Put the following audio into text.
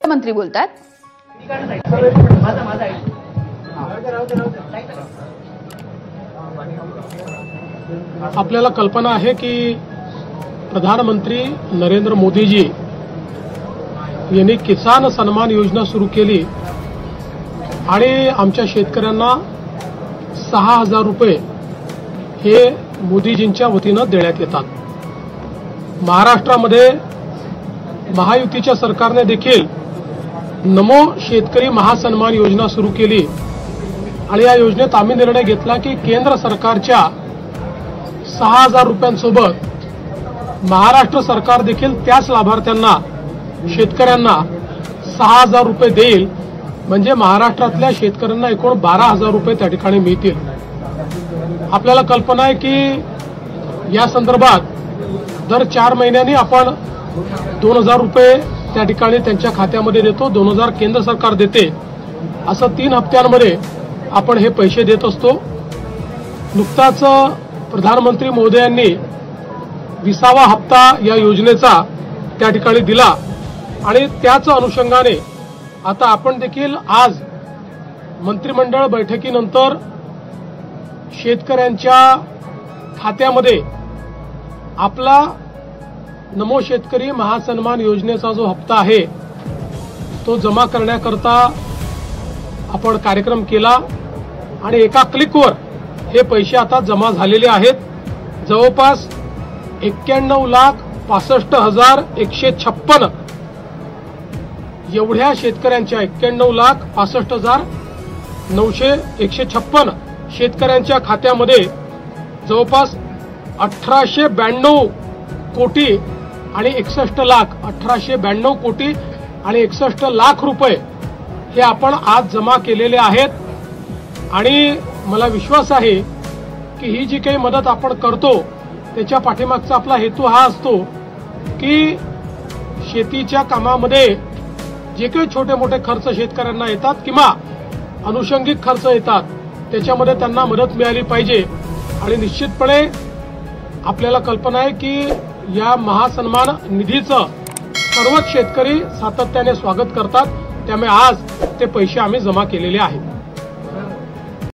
मंत्री बोलतात। आपल्याला कल्पना आहे की प्रधानमंत्री नरेंद्र मोदीजी यांनी किसान सन्मान योजना सुरू केली आणि आमच्या शेतकऱ्यांना 6,000 रुपये हे मोदीजींच्या वतीनं देण्यात येतात। महाराष्ट्रामध्ये महायुतीच्या सरकारने देखील नमो शेतकरी महासन्मान योजना सुरू केली आणि या योजनेत आम्ही निर्णय घेतला की केंद्र सरकारच्या 6,000 रुपयांसोबत महाराष्ट्र सरकार देखील त्याच लाभार्थ्यांना शेतकऱ्यांना 6,000 रुपये देईल, म्हणजे महाराष्ट्रातल्या शेतकऱ्यांना एकूण 12,000 रुपये त्या ठिकाणी मिळतील। आपल्याला कल्पना आहे की या संदर्भात दर 4 महिन्यांनी आपण 2,000 रुपये त्या ठिकाणी त्यांच्या खात्यामध्ये देतो, 2,000 केंद्र सरकार देते, असं 3 हप्त्यांमध्ये आपण हे पैसे देत असतो। नुकताच प्रधानमंत्री महोदयांनी 20वा हप्ता या योजनेचा त्या ठिकाणी दिला आणि त्याच अनुषंगाने आता आपण देखील आज मंत्रिमंडळ बैठकीनंतर शेतकऱ्यांच्या खात्यामध्ये आपला नमो शेतकरी महासन्मान योजनेचा जो हप्ता आहे तो जमा करण्याकरता आपण कार्यक्रम केला आणि एका क्लिकवर हे पैसे आता जमा झालेले आहेत। जवळपास 91,65,156 एवढ्या शेतकऱ्यांच्या 91,65,156 शेतकऱ्यांच्या खात्यामध्ये जवळपास 1,892 कोटी आणि 61 लाख 1,892 कोटी आणि 61 लाख रुपये हे आपण आज जमा केलेले आहेत। आणि मला विश्वास आहे की ही जी काही मदत आपण करतो त्याच्या पाठीमागचा आपला हेतू हा असतो की शेतीच्या कामामध्ये जे काही छोटे मोठे खर्च शेतकऱ्यांना येतात किंवा अनुषंगिक खर्च येतात त्याच्यामध्ये त्यांना मदत मिळाली पाहिजे। आणि निश्चितपणे आपल्याला कल्पना आहे की या महासन्मान निधीचं सर्वच शेतकरी सातत्याने स्वागत करतात, त्यामुळे आज ते पैसे आम्ही जमा केलेले आहेत।